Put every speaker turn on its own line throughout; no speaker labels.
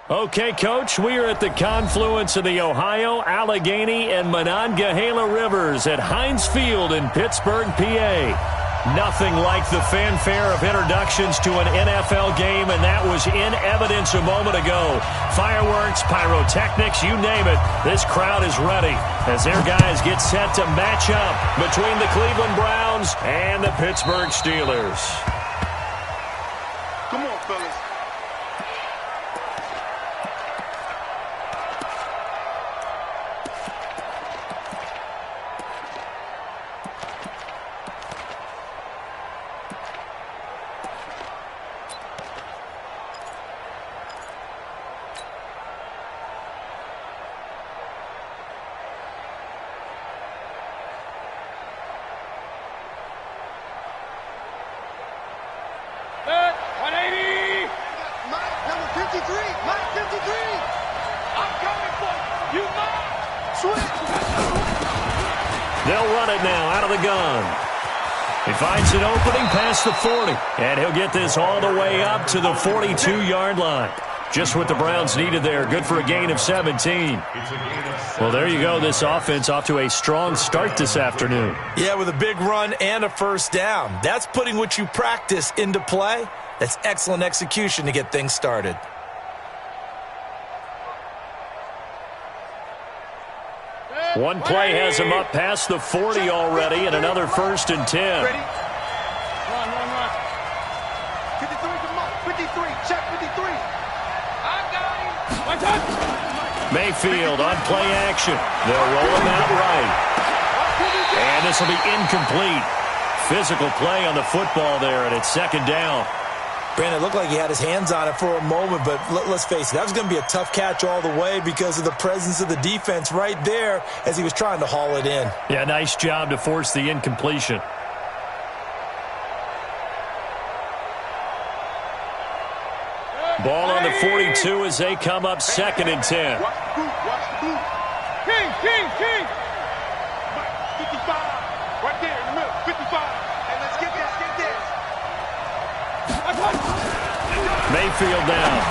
Okay, Coach, we are at the confluence of the Ohio, Allegheny, and Monongahela Rivers at Heinz Field in Pittsburgh, PA. Nothing like the fanfare of introductions to an NFL game, and that was in evidence a moment ago. Fireworks, pyrotechnics, you name it. This crowd is ready as their guys get set to match up between the Cleveland Browns and the Pittsburgh Steelers.
Come on, fellas.
They'll run it now out of the gun. He finds an opening past the 40, and he'll get this all the way up to the 42-yard line. Just what the Browns needed there. Good for a gain of 17. Well, there you go. This offense off to a strong start this afternoon.
Yeah, with a big run and a first down. That's putting what you practice into play. That's excellent execution to get things started.
One play has him up past the 40 already, and another 1st and 10.
Ready? Run. 53, come on. 53, check 53. I got him.
Mayfield on play action. They'll roll him out right. And this will be incomplete. Physical play on the football there, and it's 2nd down.
Brandon, it looked like he had his hands on it for a moment, but let's face it, that was going to be a tough catch all the way because of the presence of the defense right there as he was trying to haul it in.
Yeah, nice job to force the incompletion. Ball on the 42 as they come up 2nd and 10.
Watch the boot. King. 55, right there in the middle, 55. And let's get this.
Mayfield down.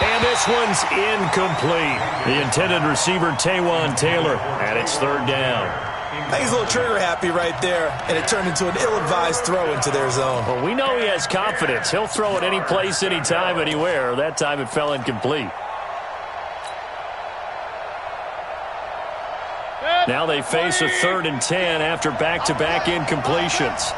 And this one's incomplete. The intended receiver, Taywan Taylor, and it's 3rd down.
I think he's a little trigger happy right there, and it turned into an ill-advised throw into their zone.
Well, we know he has confidence. He'll throw it any place, anytime, anywhere. That time it fell incomplete. Now they face a 3rd and 10 after back-to-back incompletions.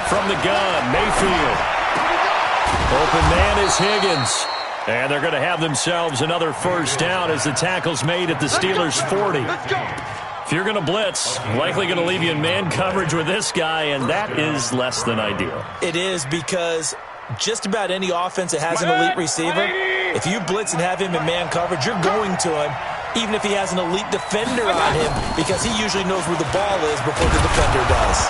From the gun, Mayfield. Open man is Higgins. And they're going to have themselves another 1st down as the tackle's made at the Steelers' 40. If you're going to blitz, likely going to leave you in man coverage with this guy, and that is less than ideal.
It is because just about any offense that has an elite receiver, if you blitz and have him in man coverage, you're going to him, even if he has an elite defender on him, because he usually knows where the ball is before the defender does.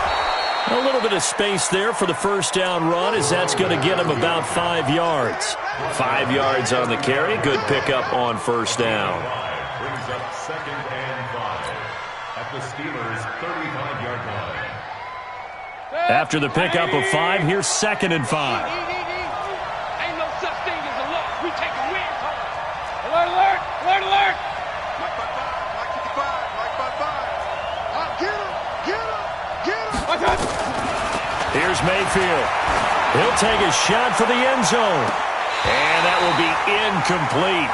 A little bit of space there for the 1st down run as that's going to get him about 5 yards. 5 yards on the carry. Good pickup on 1st down.
Brings up 2nd and 5 at the Steelers' 35-yard line.
After the pickup of 5, here's 2nd and 5.
Ain't no such thing as a loss. We take a win. Alert. Mike 55. Get him.
Here's Mayfield. He'll take a shot for the end zone. And that will be incomplete.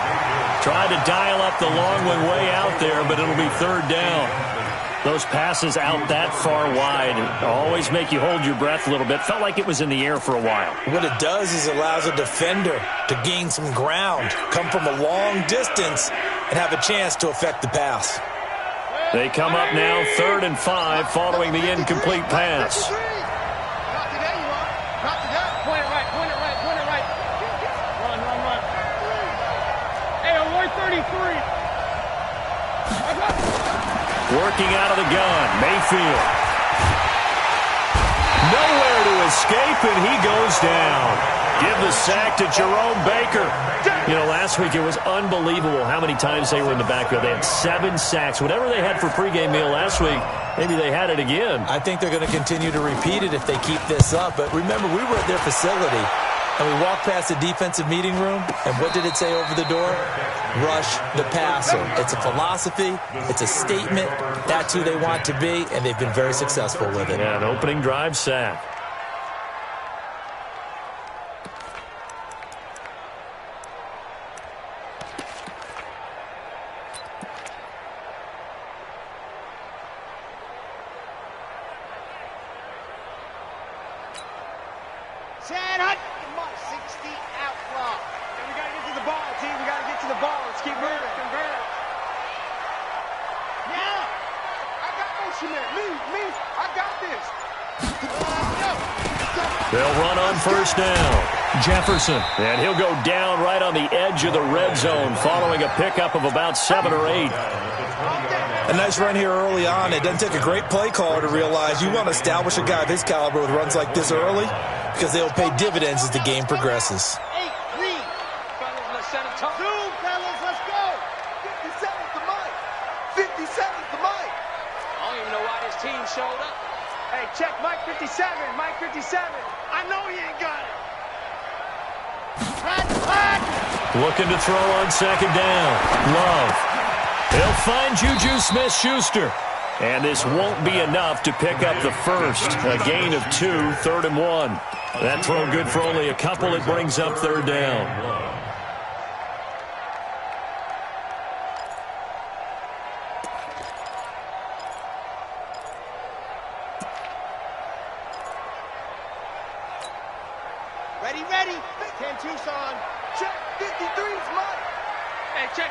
Tried to dial up the long one way out there, but it'll be 3rd down. Those passes out that far wide always make you hold your breath a little bit. Felt like it was in the air for a while.
What it does is it allows a defender to gain some ground, come from a long distance, and have a chance to affect the pass.
They come up now 3rd and 5 following the incomplete pass.
Point it right. Run. Hey, alert 33.
Working out of the gun, Mayfield. Nowhere to escape, and he goes down. Give the sack to Jerome Baker. You know, last week it was unbelievable how many times they were in the backfield. They had 7 sacks. Whatever they had for pregame meal last week, maybe they had it again.
I think they're going to continue to repeat it if they keep this up. But remember, we were at their facility, and we walked past the defensive meeting room, and what did it say over the door? Rush the passer. It's a philosophy. It's a statement. That's who they want to be, and they've been very successful with it.
Yeah, an opening drive sack. They'll run on first down. Jefferson, and he'll go down right on the edge of the red zone following a pickup of about 7 or 8.
A nice run here early on. It doesn't take a great play caller to realize you want to establish a guy of his caliber with runs like this early because they'll pay dividends as the game progresses.
Showed up. Hey, check Mike 57. Mike 57. I know he ain't got it.
Looking to throw on second down. Love. He'll find Juju Smith-Schuster. And this won't be enough to pick up the first. A gain of 2, 3rd and 1. That throw good for only a couple. It brings up 3rd down.
Ready. 10 Tucson. Check. 53's Mike. Hey, check.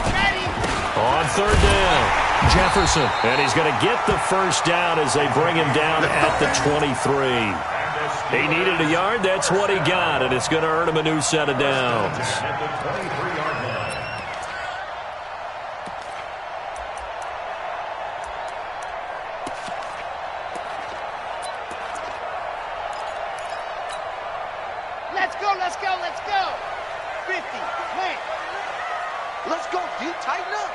Ready.
On 3rd down, Jefferson. And he's going to get the first down as they bring him down at the 23. He needed a yard. That's what he got, and it's going to earn him a new set of downs.
At the 23-yard line.
Let's go. 50, man. Let's go, D. Tighten up.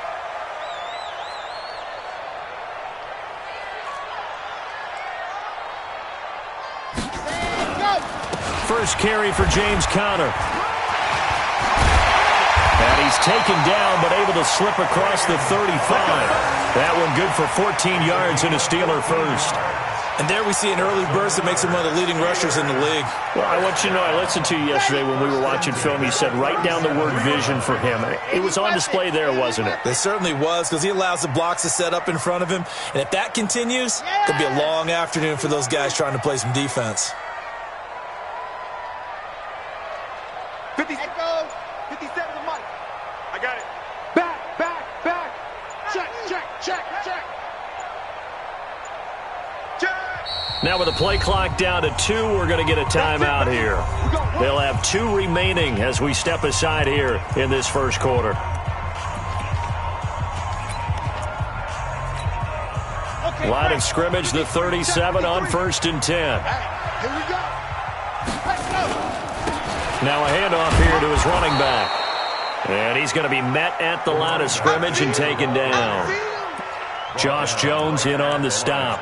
And go.
First carry for James Conner. And he's taken down, but able to slip across the 35. That one good for 14 yards and a Steeler first.
And there we see an early burst that makes him one of the leading rushers in the league.
Well, I want you to know, I listened to you yesterday when we were watching film. You said write down the word vision for him. It was on display there, wasn't it?
It certainly was, because he allows the blocks to set up in front of him. And if that continues, it could be a long afternoon for those guys trying to play some defense.
50, 57 to Mike. I got it. Back. Check.
Now with the play clock down to 2, we're going to get a timeout here. They'll have 2 remaining as we step aside here in this first quarter. Line of scrimmage, the 37 on 1st and 10.
Here we go. Let's go.
Now a handoff here to his running back. And he's going to be met at the line of scrimmage and taken down. Josh Jones in on the stop.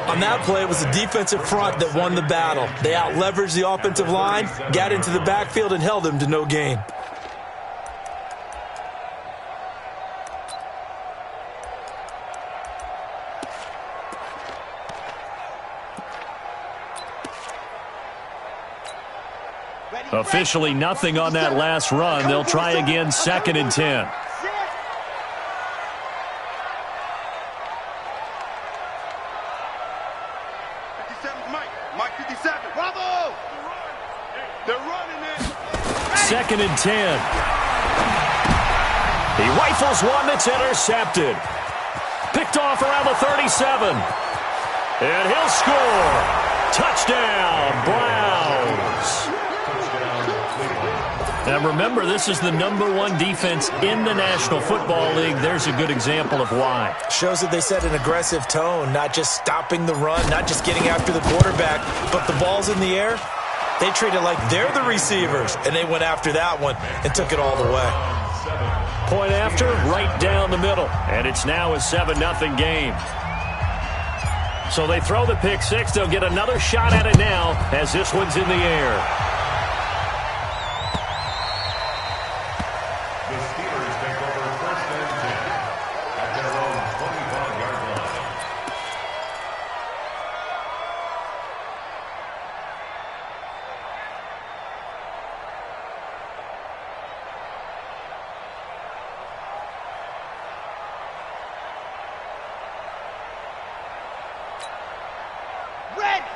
On that play, it was the defensive front that won the battle. They out-leveraged the offensive line, got into the backfield, and held him to no gain.
Officially nothing on that last run. They'll try again, 2nd and 10.
Mike 57. Bravo! They're running it.
2nd and 10. He rifles one that's intercepted. Picked off around the 37. And he'll score. Touchdown, Browns. Now remember, this is the #1 defense in the National Football League. There's a good example of why.
Shows that they set an aggressive tone, not just stopping the run, not just getting after the quarterback, but the ball's in the air. They treat it like they're the receivers, and they went after that one and took it all the way.
Point after, right down the middle, and it's now a 7-0 game. So they throw the pick six. They'll get another shot at it now as this one's in the air.
The Steelers take over 1st and 10 at their own 25-yard line.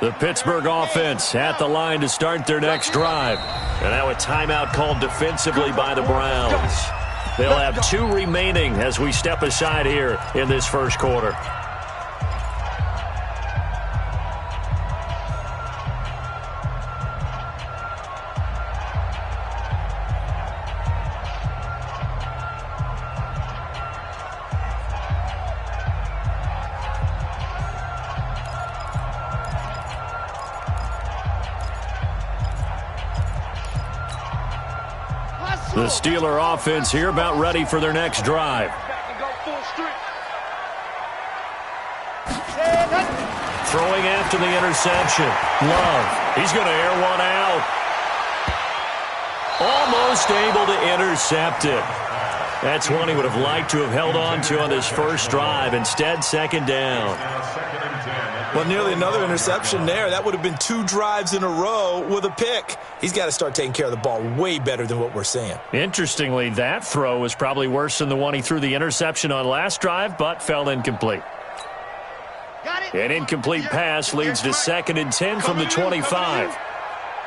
The Pittsburgh offense at the line to start their next drive. And now a timeout called defensively by the Browns. They'll have 2 remaining as we step aside here in this first quarter. The Steeler offense here about ready for their next drive. Throwing after the interception. Love. He's going to air one out. Almost able to intercept it. That's one he would have liked to have held on to on his first drive. Instead, 2nd down.
Well, nearly another interception there. That would have been 2 drives in a row with a pick. He's got to start taking care of the ball way better than what we're seeing.
Interestingly, that throw was probably worse than the one he threw the interception on last drive, but fell incomplete. An incomplete pass leads to 2nd and 10 from the 25.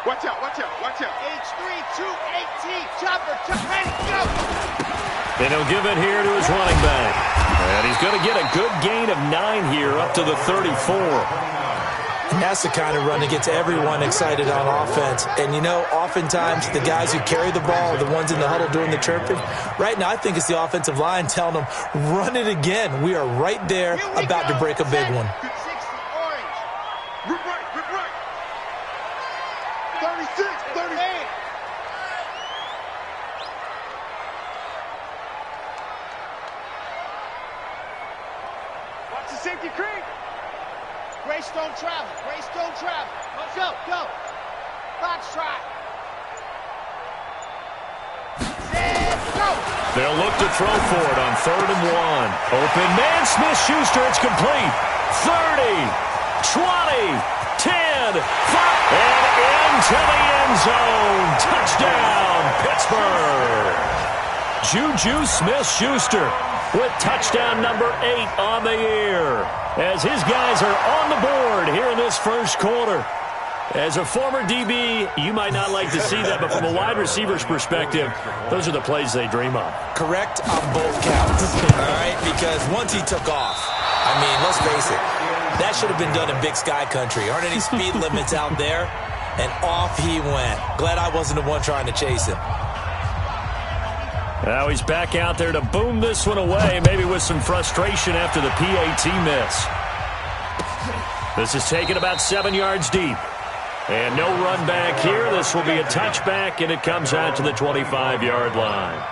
Watch out, watch out, watch out.
H3-2-18, chopper, ready, go!
And he'll give it here to his running back. And he's going to get a good gain of 9 here up to the 34.
And that's the kind of run that gets everyone excited on offense. And, you know, oftentimes the guys who carry the ball are the ones in the huddle doing the chirping. Right now, I think it's the offensive line telling them, run it again. We are right there about to break a big one.
60, orange.
Rip right, rip right. 36, 38. Watch the safety creep.
Greystone travel, Greystone travel. Let's go, go. Box try. Set, go.
They'll look to throw for it on 3rd and 1. Open man, Smith-Schuster, it's complete. 30, 20, 10, 5, and into the end zone. Touchdown, Pittsburgh. Juju Smith-Schuster with touchdown number 8 on the year, as his guys are on the board here in this first quarter. As a former DB, you might not like to see that, but from a wide receiver's perspective, those are the plays they dream of.
Correct on both counts, all right? Because once he took off, I mean, let's face it, that should have been done in Big Sky Country. Aren't any speed limits out there? And off he went. Glad I wasn't the one trying to chase him.
Now he's back out there to boom this one away, maybe with some frustration after the PAT miss. This is taken about 7 yards deep. And no run back here. This will be a touchback, and it comes out to the 25-yard line.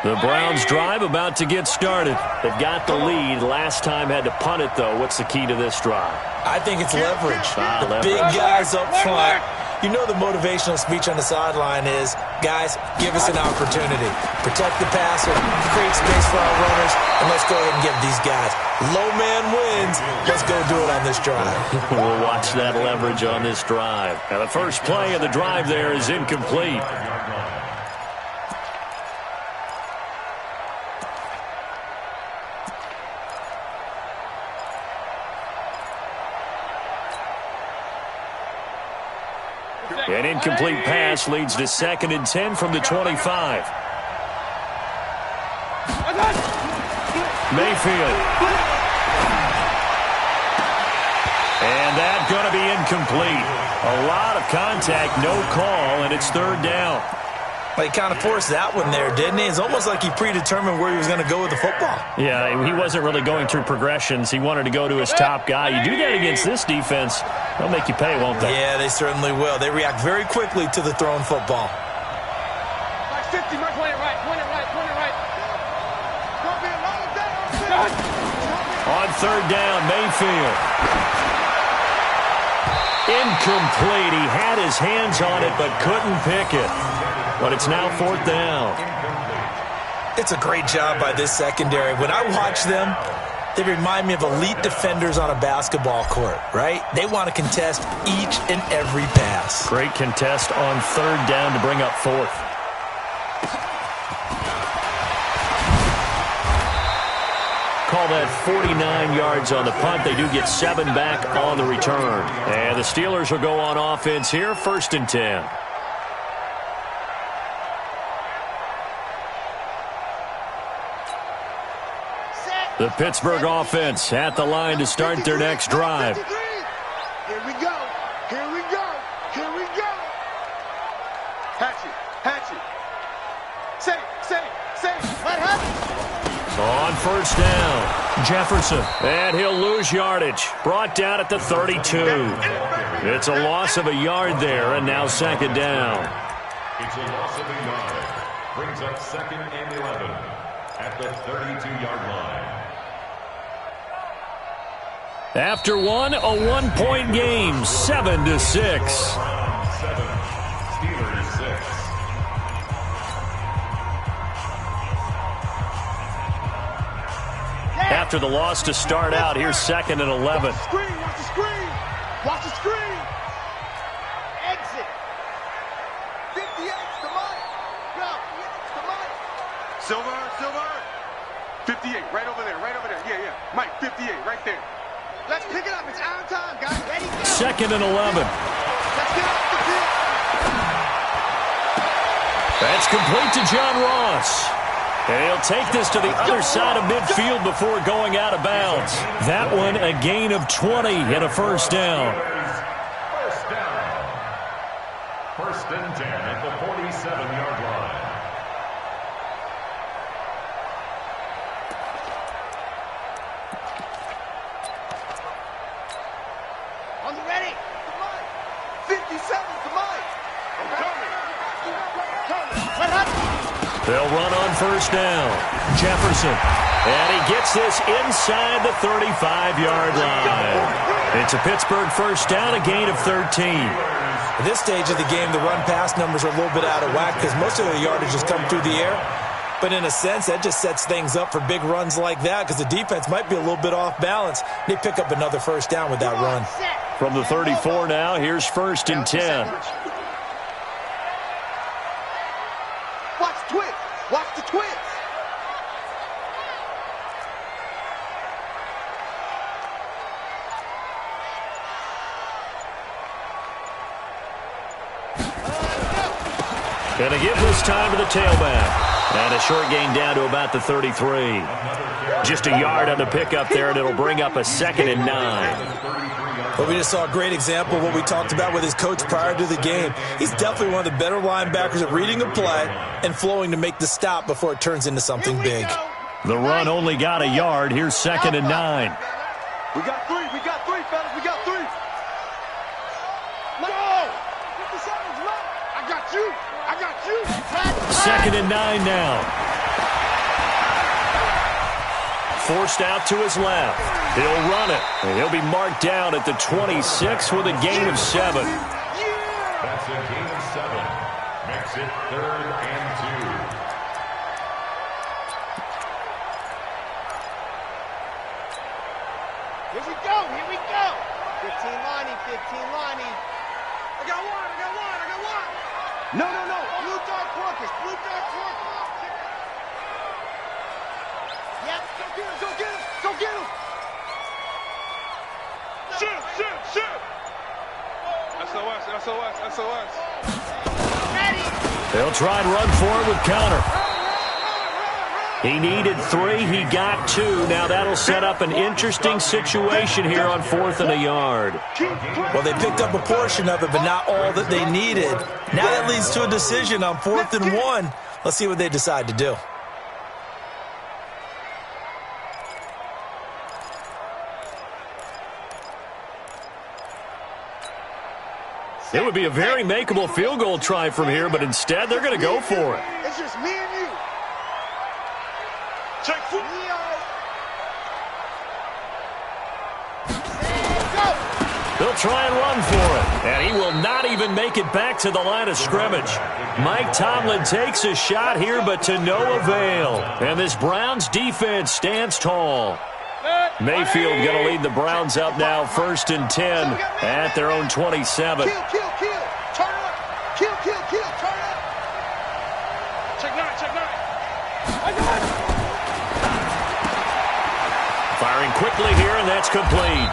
The Browns drive about to get started. They've got the lead. Last time had to punt it, though. What's the key to this drive?
I think it's leverage. The
Leverage.
big guys up front. You know the motivational speech on the sideline is, guys, give us an opportunity. Protect the passer, create space for our runners, and let's go ahead and give these guys. Low man wins. Let's go do it on this drive.
We'll watch that leverage on this drive. Now the first play of the drive there is incomplete. An incomplete pass leads to 2nd and 10 from the 25. Mayfield. And that's going to be incomplete. A lot of contact, no call, and it's 3rd down.
Well, he kind of forced that one there, didn't he? It's almost like he predetermined where he was going to go with the football.
Yeah, he wasn't really going through progressions. He wanted to go to his top guy. You do that against this defense, they'll make you pay, won't they?
Yeah, they certainly will. They react very quickly to the thrown football.
Like 50, Mark, point it right, point it right, point it right.
On 3rd down, Mayfield. Incomplete. He had his hands on it but couldn't pick it. But it's now 4th down.
It's a great job by this secondary. When I watch them, they remind me of elite defenders on a basketball court, right? They want to contest each and every pass.
Great contest on 3rd down to bring up 4th. Call that 49 yards on the punt. They do get 7 back on the return. And the Steelers will go on offense here, 1st and 10. The Pittsburgh offense at the line to start their next drive.
Here we go. Here we go. Here we go. Hatchet. Hatchet. Say. Let happen.
On 1st down, Jefferson. And he'll lose yardage. Brought down at the 32. It's a loss of a yard there, and now 2nd down.
It's a loss of a yard. Brings up 2nd and 11 at the 32-yard line.
After one, a 1-point game, 7-6.
7, Steelers 6.
After the loss to start out, here's 2nd and 11.
Watch the screen. Watch the screen. Watch the screen. Exit. 58's the money. Go. It's the money. Silver. 58, right over there. Yeah. Mike, 58, right there. Let's pick it up. It's our time, guys. Ready, go.
2nd and 11.
Let's get off the field.
That's complete to John Ross. And he'll take this to the other side of midfield before going out of bounds. That one, a gain of 20 and a 1st down.
1st and 10 at the 47-yard line.
On the ready. 57's the mic. What happened?
They'll run on 1st down. Jefferson. And he gets this inside the 35-yard line. It's a Pittsburgh 1st down, a gain of 13.
At this stage of the game, the run-pass numbers are a little bit out of whack because most of the yardage has come through the air. But in a sense, that just sets things up for big runs like that because the defense might be a little bit off balance. They pick up another 1st down with that run.
From the 34 now, here's 1st and 10.
Watch the twins. Watch the twins.
Gonna give this time to the tailback. And a short gain down to about the 33. Just a yard on the pickup there, and it'll bring up a 2nd and 9.
But we just saw a great example of what we talked about with his coach prior to the game. He's definitely one of the better linebackers at reading a play and flowing to make the stop before it turns into something big.
The run only got a yard. Here's 2nd and 9.
We got three, fellas. We got 3. Let's go. 57's right. I got you.
2nd and 9 now. Forced out to his left. He'll run it. And he'll be marked down at the 26 with a gain of 7.
That's a gain of 7. Makes it 3rd and 2.
Here we go. 15 lining. I got one. No. Blue dark porpoise. Yep. Go get him. Shoot. SOS.
SOS, SOS.
They'll try and run for it with counter. He needed 3. He got 2. Now that'll set up an interesting situation here on 4th and a yard.
Well, they picked up a portion of it, but not all that they needed. Now that leads to a decision on 4th and 1. Let's see what they decide to do.
It would be a very makeable field goal try from here, but instead they're going to go for it.
It's just me and you.
Check foot.
They'll try and run for it, and he will not even make it back to the line of scrimmage. Mike Tomlin takes a shot here, but to no avail. And this Browns defense stands tall. Mayfield going to lead the Browns up now, 1st and 10 at their own 27.
Kill, kill, kill. Turn up. Kill, kill, kill. Turn up.
Check 9, check 9.
Firing quickly here, and that's complete.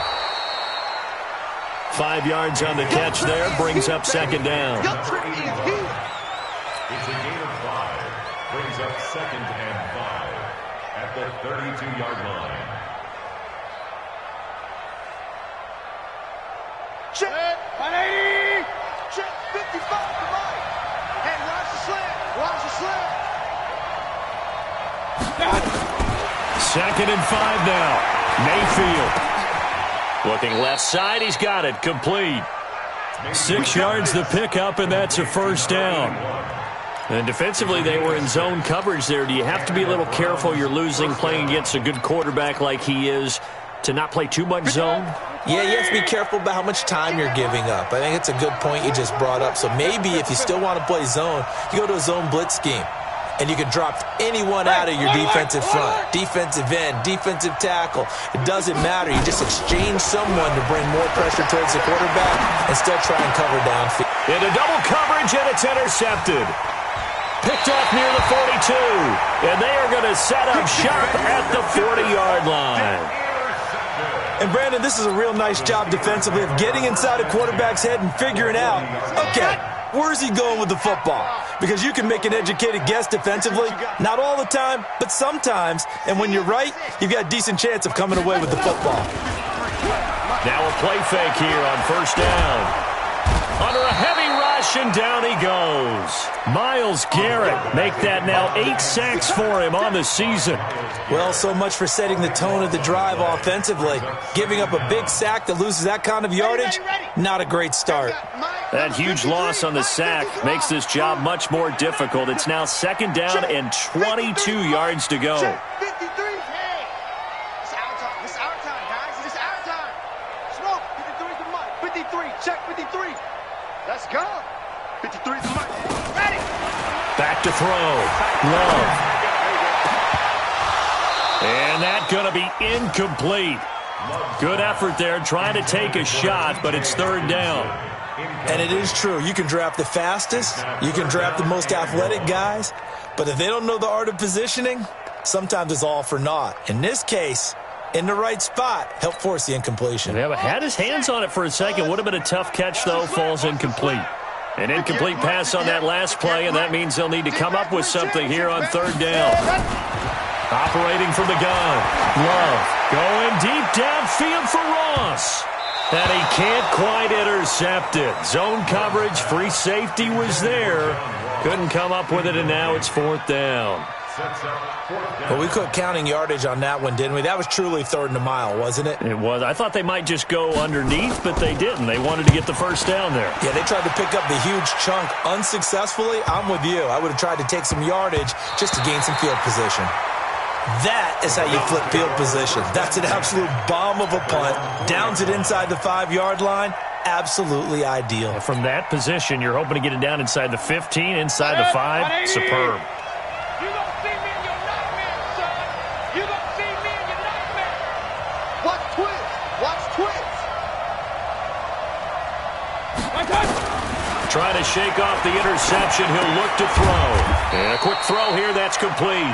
5 yards on the catch there, brings up 2nd down.
Your trick is here.
It's a gain of 5. Brings up 2nd and 5 at the 32-yard line.
Check. 180. Check 55 to Mike. Hey, watch the slant. Watch the slant.
2nd and 5 now. Mayfield. Looking left side, he's got it, complete. 6 yards the pickup, and that's a 1st down. And defensively, they were in zone coverage there. Do you have to be a little careful you're losing playing against a good quarterback like he is to not play too much zone?
Yeah, you have to be careful about how much time you're giving up. I think it's a good point you just brought up. So maybe if you still want to play zone, you go to a zone blitz scheme. And you can drop anyone out of your defensive front, defensive end, defensive tackle. It doesn't matter. You just exchange someone to bring more pressure towards the quarterback and still try and cover downfield.
Into double coverage, and it's intercepted. Picked off near the 42. And they are going to set up shop at the 40-yard line.
And, Brandon, this is a real nice job defensively of getting inside a quarterback's head and figuring out, okay, where's he going with the football? Because you can make an educated guess defensively, not all the time, but sometimes. And when you're right, you've got a decent chance of coming away with the football.
Now a play fake here on 1st down. Under a heavy rush, and down he goes. Myles Garrett make that now 8 sacks for him on the season.
Well, so much for setting the tone of the drive offensively. Giving up a big sack that loses that kind of yardage, not a great start.
That huge loss on the sack makes this job much more difficult. It's now 2nd down and 22 yards to go.
53. Hey, it's our time. It's our time, guys. It's our time. Smoke. 53 to Mike. 53. Check 53. Let's go. 53 to Mike. Ready.
Back to throw. Love. And that's going to be incomplete. Good effort there trying to take a shot, but it's 3rd down.
And it is true. You can draft the fastest. You can draft the most athletic guys. But if they don't know the art of positioning, sometimes it's all for naught. In this case, in the right spot, helped force the incompletion.
Yeah, but had his hands on it for a second. Would have been a tough catch, though. Falls incomplete. An incomplete pass on that last play, and that means they'll need to come up with something here on 3rd down. Operating from the gun. Love going deep downfield for Ross. And he can't quite intercept it. Zone coverage, free safety was there. Couldn't come up with it, and now it's 4th down.
Well, we quit counting yardage on that one, didn't we? That was truly 3rd and a mile, wasn't it?
It was. I thought they might just go underneath, but they didn't. They wanted to get the 1st down there.
Yeah, they tried to pick up the huge chunk unsuccessfully. I'm with you. I would have tried to take some yardage just to gain some field position. That is how you flip field position. That's an absolute bomb of a punt. Downs it inside the 5-yard line. Absolutely ideal.
From that position, you're hoping to get it down inside the 15, inside the 5. Superb.
You gonna see me in your nightmare, son. You gonna see me in your nightmare.
Watch twist. Watch twist.
Trying to shake off the interception. He'll look to throw. And a quick throw here. That's complete.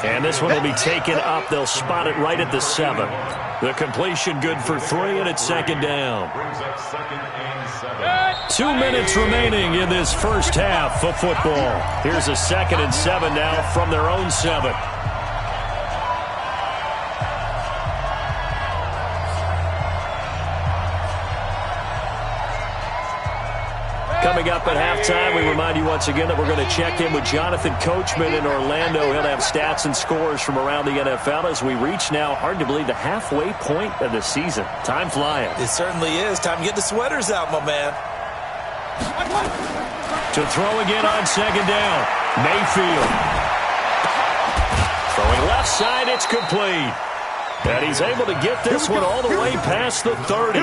And this one will be taken up. They'll spot it right at the 7. The completion good for 3, and it's second down. 2 minutes remaining in this first half of football. Here's a 2nd and 7 now from their own 7. Coming up at halftime, we remind you once again that we're going to check in with Jonathan Coachman in Orlando. He'll have stats and scores from around the NFL as we reach now, hard to believe, the halfway point of the season. Time flying.
It certainly is. Time to get the sweaters out, my man.
To throw again on second down. Mayfield. Throwing left side, it's complete. And he's able to get this one all the way past the 30.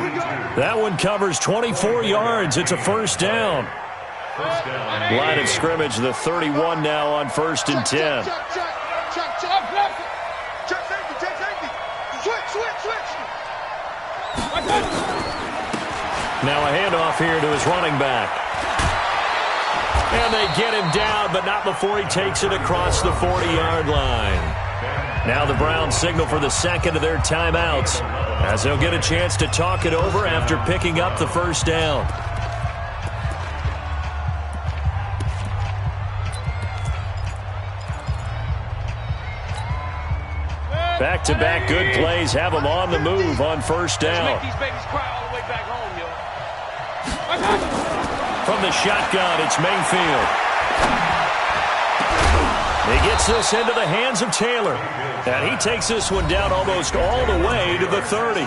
That one covers 24 yards. It's a first down. Line of scrimmage, the 31 now on 1st and 10. Now a handoff here to his running back. And they get him down, but not before he takes it across the 40-yard line. Now the Browns signal for the second of their timeouts as they'll get a chance to talk it over after picking up the first down. Back-to-back good plays have them on the move on first down. From the shotgun, it's Mayfield. He gets this into the hands of Taylor. And he takes this one down almost all the way to the 30.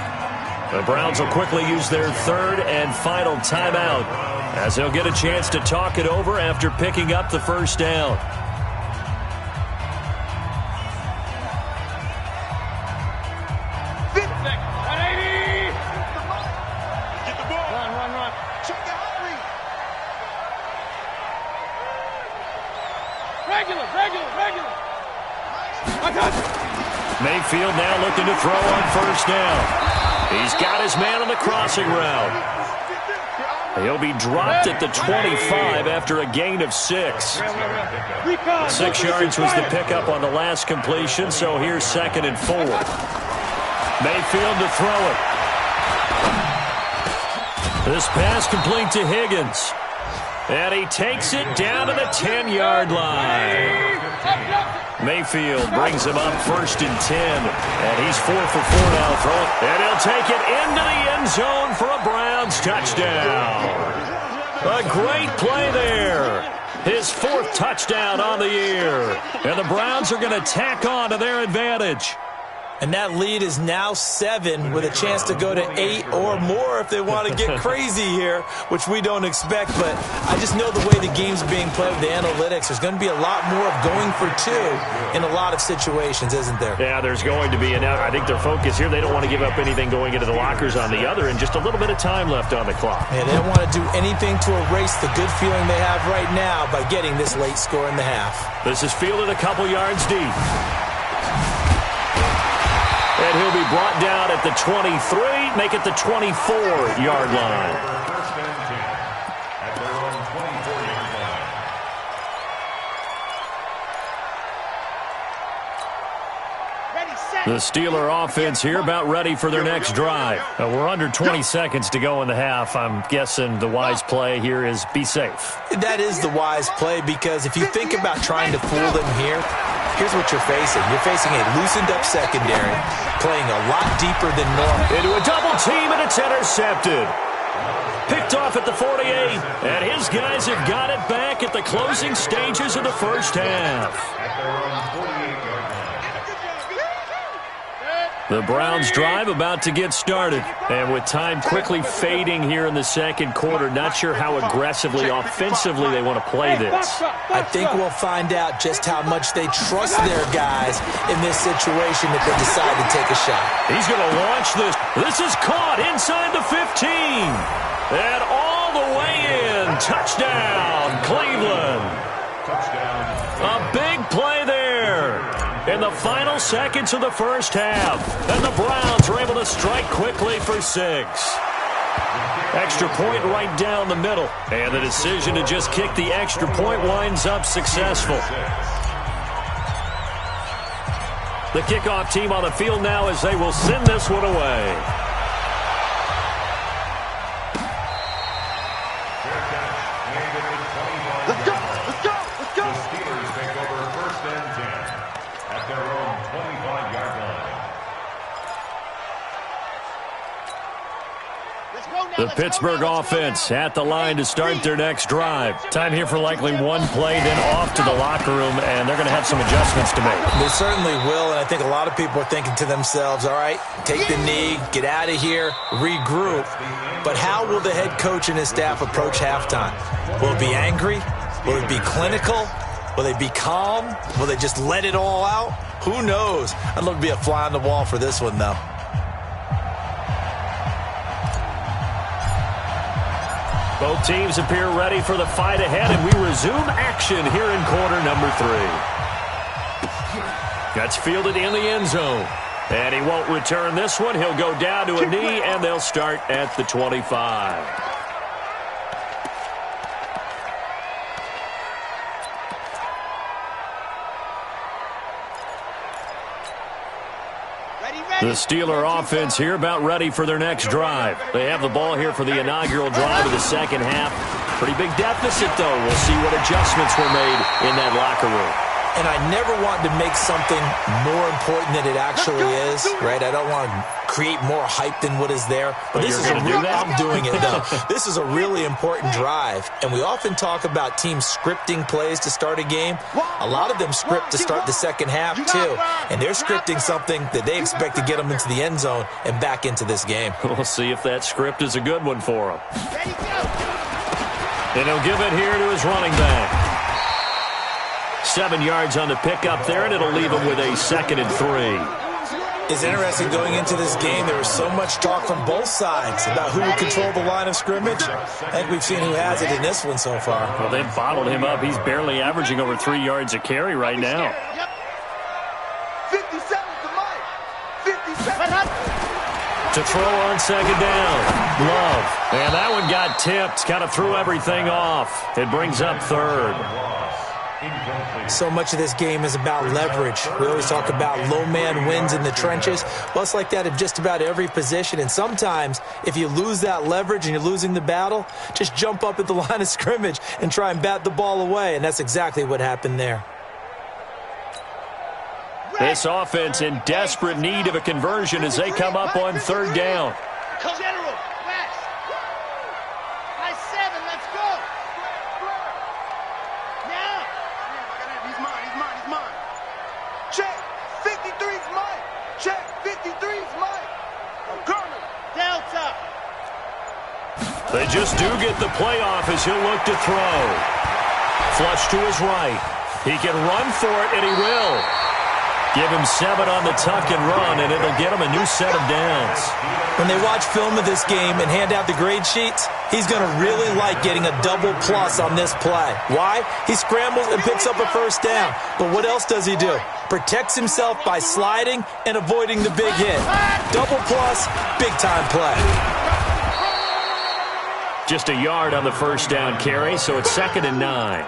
The Browns will quickly use their 3rd and final timeout as they'll get a chance to talk it over after picking up the first down. Mayfield now looking to throw on first down. He's got his man on the crossing route. He'll be dropped at the 25 after a gain of 6. 6 yards was the pickup on the last completion, so here's 2nd and 4. Mayfield to throw it. This pass complete to Higgins. And he takes it down to the 10-yard line. Mayfield brings him up 1st and 10. And he's 4 for 4 now throwing. And he'll take it into the end zone for a Browns touchdown. A great play there. His 4th touchdown on the year. And the Browns are going to tack on to their advantage.
And that lead is now 7 with a chance to go to 8 or more if they want to get crazy here, which we don't expect. But I just know the way the game's being played with the analytics, there's going to be a lot more of going for 2 in a lot of situations, isn't there?
Yeah, there's going to be. And I think their focus here, they don't want to give up anything going into the lockers on the other, and just a little bit of time left on the clock.
Yeah, they don't want to do anything to erase the good feeling they have right now by getting this late score in the half.
This is fielded a couple yards deep. And he'll be brought down at the 23, make it the 24-yard line.
First and 10 at their own 24-yard line.
The Steeler offense here about ready for their next drive. We're under 20 seconds to go in the half. I'm guessing the wise play here is be safe.
That is the wise play, because if you think about trying to fool them here, here's what you're facing. You're facing a loosened-up secondary, playing a lot deeper than normal.
Into a double team, and it's intercepted. Picked off at the 48, and his guys have got it back at the closing stages of the first half.
At their own 48-yard line.
The Browns drive about to get started, and with time quickly fading here in the second quarter, not sure how aggressively, offensively they want to play this.
I think we'll find out just how much they trust their guys in this situation if they decide to take a shot.
He's going to launch this. This is caught inside the 15. And all the way in. Touchdown, Cleveland.
Touchdown.
A big play there in the final seconds of the first half. And the Browns are able to strike quickly for 6. Extra point right down the middle. And the decision to just kick the extra point winds up successful. The kickoff team on the field now as they will send this one away.
Let's go, let's go, let's go.
The Steelers take over 1st and 10 at their own 25-yard line.
The Pittsburgh offense at the line to start their next drive. Time here for likely one play, then off to the locker room, and they're going to have some adjustments to make.
They certainly will, and I think a lot of people are thinking to themselves, all right, take the knee, get out of here, regroup. But how will the head coach and his staff approach halftime? Will it be angry? Will it be clinical? Will they be calm? Will they just let it all out? Who knows? I'd love to be a fly on the wall for this one, though.
Both teams appear ready for the fight ahead, and we resume action here in quarter number 3. That's fielded in the end zone. And he won't return this one. He'll go down to a knee, and they'll start at the 25. The Steeler offense here about ready for their next drive. They have the ball here for the inaugural drive of the second half. Pretty big deficit, though. We'll see what adjustments were made in that locker room.
And I never want to make something more important than it actually is, right? I don't want to create more hype than what is there. But this is a real, I'm doing it, though. This is a really important drive. And we often talk about teams scripting plays to start a game. A lot of them script to start the second half, too. And they're scripting something that they expect to get them into the end zone and back into this game.
We'll see if that script is a good one for them. And he'll give it here to his running back. 7 yards on the pickup there, and it'll leave him with a 2nd and 3.
It's interesting going into this game. There was so much talk from both sides about who would control the line of scrimmage. I think we've seen who has it in this one so far.
Well, they've bottled him up. He's barely averaging over 3 yards a carry right now.
57 to Mike. 57.
To throw on second down. Love. And that one got tipped. Kind of threw everything off. It brings up 3rd.
So much of this game is about leverage. We always talk about low man wins in the trenches. Well, it's like that in just about every position. And sometimes, if you lose that leverage and you're losing the battle, just jump up at the line of scrimmage and try and bat the ball away. And that's exactly what happened there.
This offense in desperate need of a conversion as they come up on 3rd down.
General, West. High 7, let's go. Now.
He's mine. Check. 53's mine. Check. 53's mine. I'm coming.
Delta.
They just do get the play off as he'll look to throw. Flush to his right. He can run for it, and he will. Give him 7 on the tuck and run, and it'll get him a new set of downs.
When they watch film of this game and hand out the grade sheets, he's going to really like getting a double plus on this play. Why? He scrambles and picks up a 1st down. But what else does he do? Protects himself by sliding and avoiding the big hit. Double plus, big-time play.
Just a yard on the 1st down carry, so it's 2nd and 9.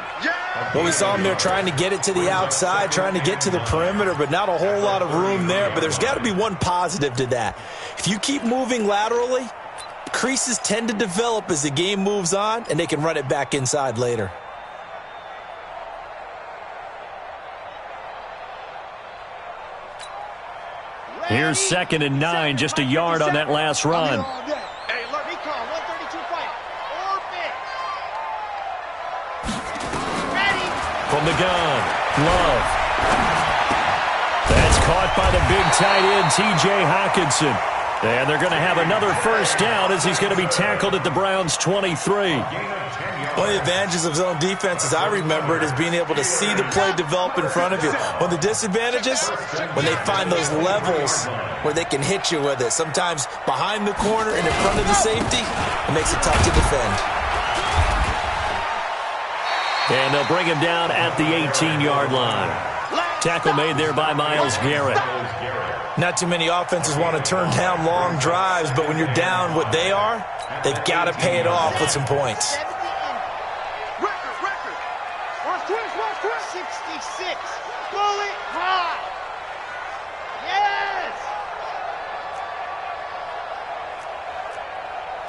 Well, we saw him there trying to get it to the outside, trying to get to the perimeter, but not a whole lot of room there. But there's got to be one positive to that. If you keep moving laterally, creases tend to develop as the game moves on, and they can run it back inside later.
Here's 2nd and 9, just a yard on that last run. From the gun, Love. That's caught by the big tight end, T.J. Hockenson. And they're going to have another 1st down as he's going to be tackled at the Browns' 23.
One of the advantages of zone defense, as I remember it, is being able to see the play develop in front of you. One of the disadvantages, when they find those levels where they can hit you with it. Sometimes behind the corner and in front of the safety, it makes it tough to defend.
And they'll bring him down at the 18-yard line. Tackle made there by Myles Garrett.
Not too many offenses want to turn down long drives, but when you're down what they are, they've got to pay it off with some points.
Record. Watch twist.
66. Bullet high.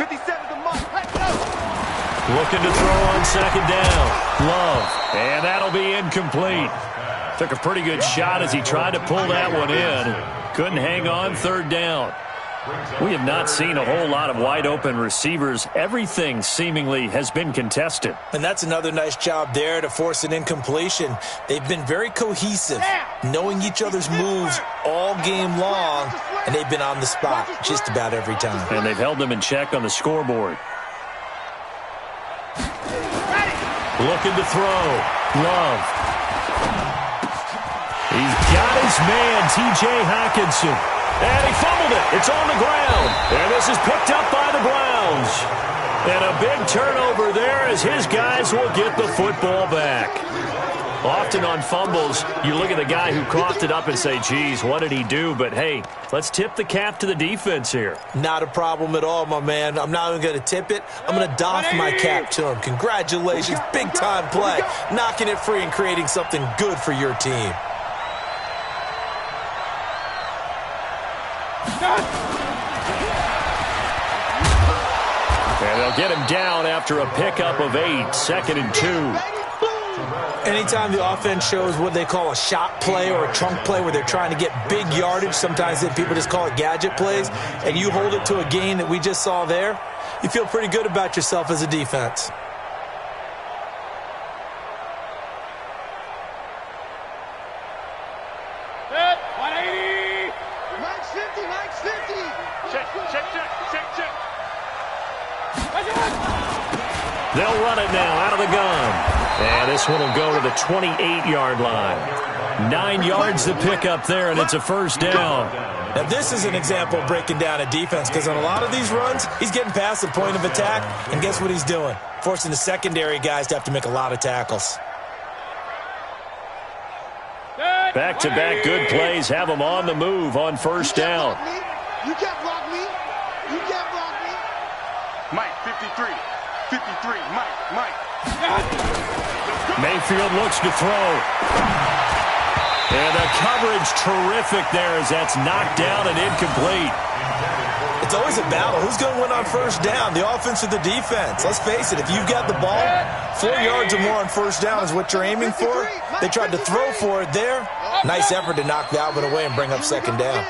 57 the mark. Let's go.
Looking to throw on second down. Love. And that'll be incomplete. Took a pretty good shot as he tried to pull that one in. Couldn't hang on third down. We have not seen a whole lot of wide-open receivers. Everything seemingly has been contested.
And that's another nice job there to force an incompletion. They've been very cohesive, knowing each other's moves all game long, and they've been on the spot just about every time.
And they've held them in check on the scoreboard. Looking to throw. Love. He's got his man, T.J. Hockenson. And he fumbled it. It's on the ground. And this is picked up by the Browns. And a big turnover there as his guys will get the football back. Often on fumbles, you look at the guy who coughed it up and say, geez, what did he do? But, hey, let's tip the cap to the defense here.
Not a problem at all, my man. I'm not even going to tip it. I'm going to doff my cap to him. Congratulations. Big-time play. Knocking it free and creating something good for your team.
And they'll get him down after a pickup of 8, 2nd and 2.
Anytime the offense shows what they call a shot play or a chunk play where they're trying to get big yardage, sometimes people just call it gadget plays, and you hold it to a gain that we just saw there, you feel pretty good about yourself as a defense.
They'll run it now out of the gun. And this one will go to the 28-yard line. 9 yards to pick up there, and it's a first down.
Now, this is an example of breaking down a defense because on a lot of these runs, he's getting past the point of attack, and guess what he's doing? Forcing the secondary guys to have to make a lot of tackles.
Back-to-back good plays have them on the move on first down.
You can't block me. You can't block me. Mike, 53. 53. Mike.
Mayfield looks to throw. And the coverage terrific there as that's knocked down and incomplete.
It's always a battle. Who's going to win on first down, the offense or the defense? Let's face it, if you've got the ball, 4 yards or more on first down is what you're aiming for. They tried to throw for it there. Nice effort to knock that one away and bring up second down.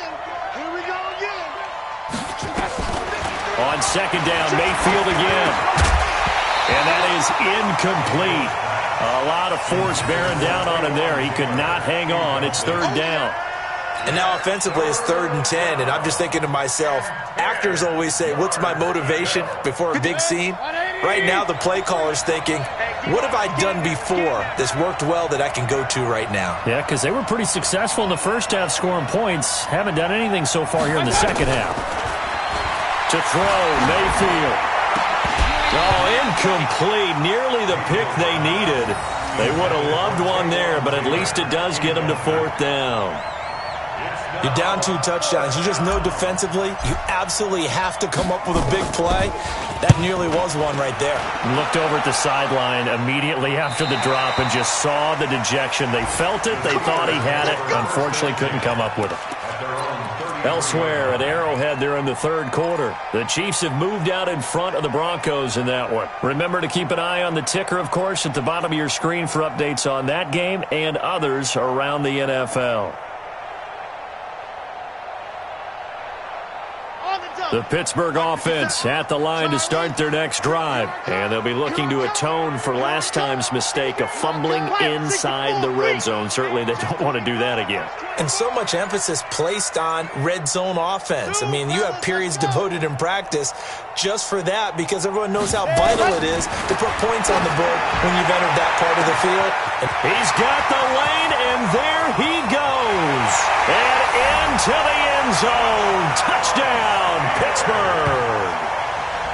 Here we go again.
On second down, Mayfield again. And that is incomplete. A lot of force bearing down on him there. He could not hang on. It's third down.
And now offensively it's 3rd and 10, and I'm just thinking to myself, actors always say, what's my motivation before a big scene? Right now the play caller's thinking, what have I done before that's worked well that I can go to right now?
Yeah, because they were pretty successful in the first half scoring points. Haven't done anything so far here in the second half. To throw, Mayfield. Oh, incomplete. Nearly the pick they needed. They would have loved one there, but at least it does get them to 4th down.
You're down 2 touchdowns. You just know defensively you absolutely have to come up with a big play. That nearly was one right there.
Looked over at the sideline immediately after the drop and just saw the dejection. They felt it. They thought he had it. Unfortunately, couldn't come up with it. Elsewhere at Arrowhead, they're in the 3rd quarter. The Chiefs have moved out in front of the Broncos in that one. Remember to keep an eye on the ticker, of course, at the bottom of your screen for updates on that game and others around the NFL. The Pittsburgh offense at the line to start their next drive. And they'll be looking to atone for last time's mistake of fumbling inside the red zone. Certainly they don't want to do that again.
And so much emphasis placed on red zone offense. I mean, you have periods devoted in practice just for that because everyone knows how vital it is to put points on the board when you've entered that part of the field.
And he's got the lane, and there he goes. And into the end zone. Touchdown, Pittsburgh.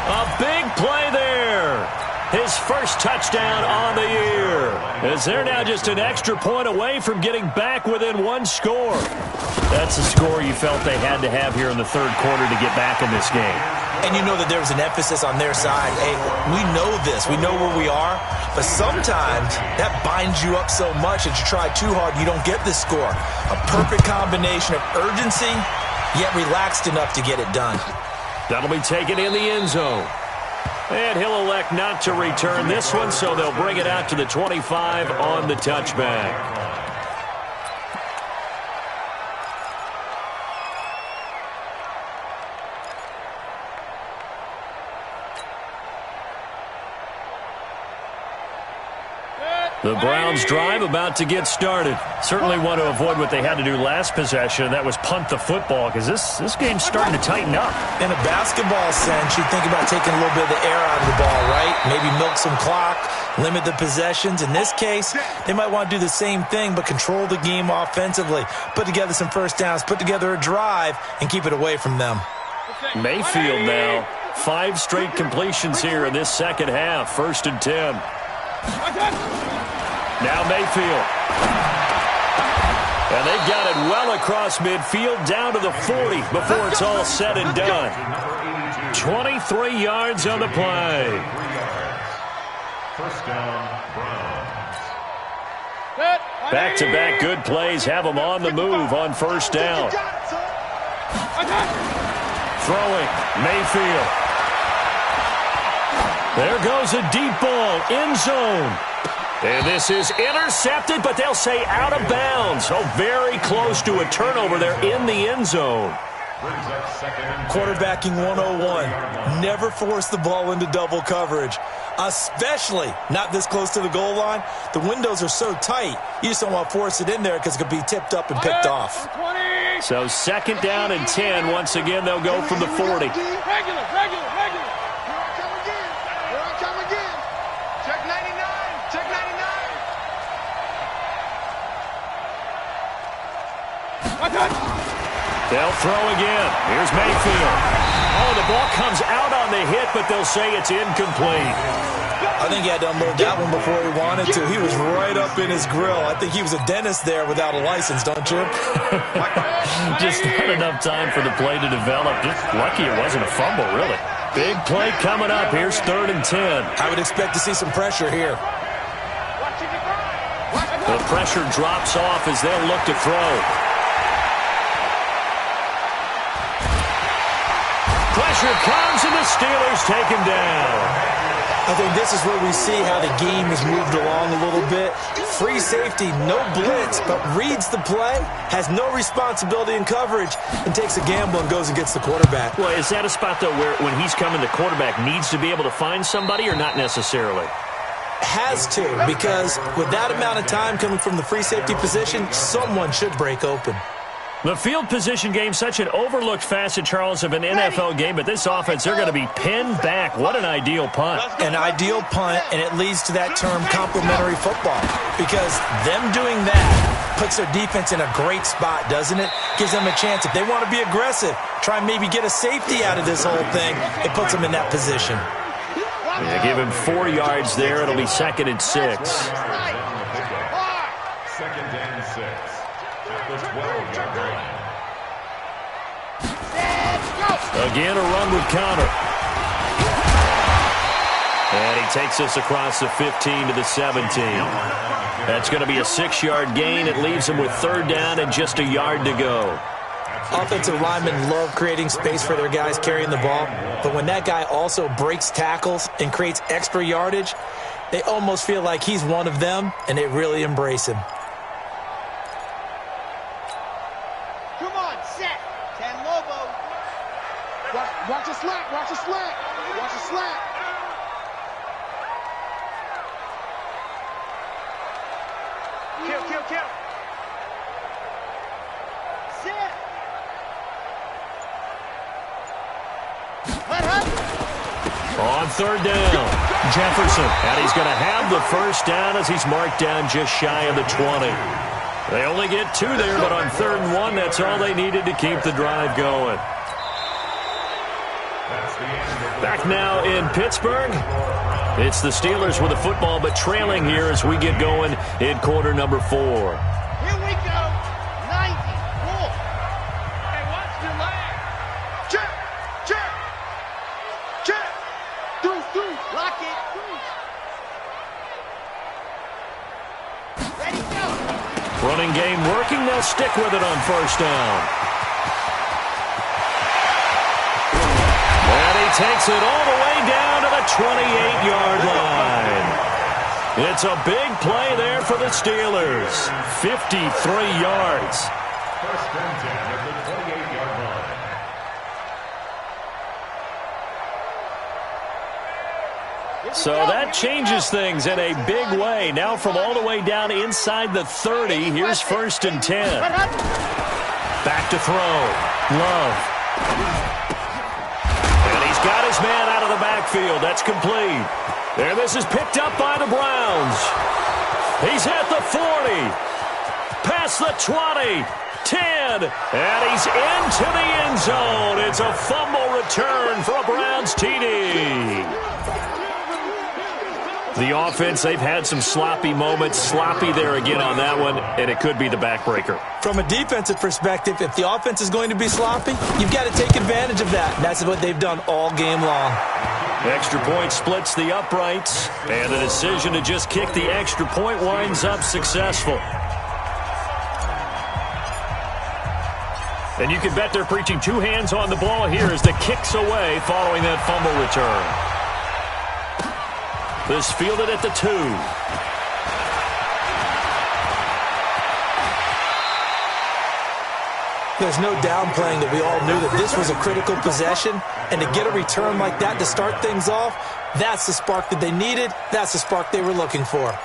A big play there. His first touchdown on the year. As they're now just an extra point away from getting back within 1 score. That's the score you felt they had to have here in the 3rd quarter to get back in this game.
And you know that there was an emphasis on their side. Hey, we know this. We know where we are. But sometimes that binds you up so much that you try too hard, you don't get this score. A perfect combination of urgency, yet relaxed enough to get it done.
That'll be taken in the end zone. And he'll elect not to return this one, so they'll bring it out to the 25 on the touchback. The Browns' drive about to get started. Certainly want to avoid what they had to do last possession. That was punt the football, because this game's starting to tighten up.
In a basketball sense, you think about taking a little bit of the air out of the ball, right? Maybe milk some clock, limit the possessions. In this case, they might want to do the same thing, but control the game offensively. Put together some first downs, put together a drive, and keep it away from them.
Mayfield now. 5 straight completions here in this second half. 1st and 10. Now Mayfield. And they've got it well across midfield down to the 40 before it's all said and done. 23 yards on the play.
First down, Browns.
Back-to-back good plays have them on the move on first down. Throwing, Mayfield. There goes a deep ball, end zone. And this is intercepted, but they'll say out of bounds. Oh, very close to a turnover there in the end zone.
Quarterbacking 101. Never force the ball into double coverage, especially not this close to the goal line. The windows are so tight, you just don't want to force it in there because it could be tipped up and picked off.
So 2nd down and 10. Once again, they'll go from the 40.
Regular. Here I come again. Check 99. Check 99.
They'll throw again. Here's Mayfield. Oh, the ball comes out on the hit, but they'll say it's incomplete.
I think he had to unload that one before he wanted to. He was right up in his grill. I think he was a dentist there without a license, don't you?
Just not enough time for the play to develop. Just lucky it wasn't a fumble, really. Big play coming up. Here's 3rd and 10.
I would expect to see some pressure here.
The pressure drops off as they'll look to throw. Pressure comes, and the Steelers take him down.
I think this is where we see how the game has moved along a little bit. Free safety, no blitz, but reads the play, has no responsibility in coverage, and takes a gamble and goes and gets the quarterback.
Well, is that a spot, though, where when he's coming, the quarterback needs to be able to find somebody, or not necessarily?
Has to, because with that amount of time coming from the free safety position, someone should break open.
The field position game, such an overlooked facet, Charles, of an NFL game, but this offense, they're going to be pinned back. What an ideal punt.
An ideal punt, and it leads to that term complementary football, because them doing that puts their defense in a great spot, doesn't it? Gives them a chance. If they want to be aggressive, try and maybe get a safety out of this whole thing, it puts them in that position.
Yeah, give him 4 yards there. It'll be 2nd and 6.
2nd and 6. At the 12-yard line.
Again, a run with Connor. And he takes us across the 15 to the 17. That's going to be a 6-yard gain. It leaves him with 3rd down and just a yard to go.
Offensive linemen love creating space for their guys carrying the ball, but when that guy also breaks tackles and creates extra yardage, they almost feel like he's one of them, and they really embrace him.
Come on, set. 10 Lobo.
Watch the slant. Watch the slant. Watch the slant. Kill.
Set.
On 3rd down, Jefferson. And he's going to have the first down as he's marked down just shy of the 20. They only get 2 there, but on 3rd and 1, that's all they needed to keep the drive going. Back now in Pittsburgh. It's the Steelers with the football, but trailing here as we get going in quarter number 4.
Here we go. 90. Wolf.
Hey, watch your leg. Check. Through.
Lock it. Ready, go.
Running game working. They'll stick with it on 1st down. takes it all the way down to the 28-yard line. It's a big play there for the Steelers. 53 yards.
First and 10 at the 28-yard line.
So that changes things in a big way. Now from all the way down inside the 30, here's first and 10. Back to throw. Love. And he's got his man out of the backfield. That's complete. And this is picked up by the Browns. He's at the 40. Past the 20. 10. And he's into the end zone. It's a fumble return for a Browns TD. The offense, they've had some sloppy moments. Sloppy there again on that one, and it could be the backbreaker.
From a defensive perspective, if the offense is going to be sloppy, you've got to take advantage of that. And that's what they've done all game long.
Extra point splits the uprights, and the decision to just kick the extra point winds up successful. And you can bet they're preaching two hands on the ball here as the kick's away following that fumble return. This fielded at the 2.
There's no downplaying that we all knew that this was a critical possession, and to get a return like that to start things off, that's the spark that they needed. That's the spark they were looking for.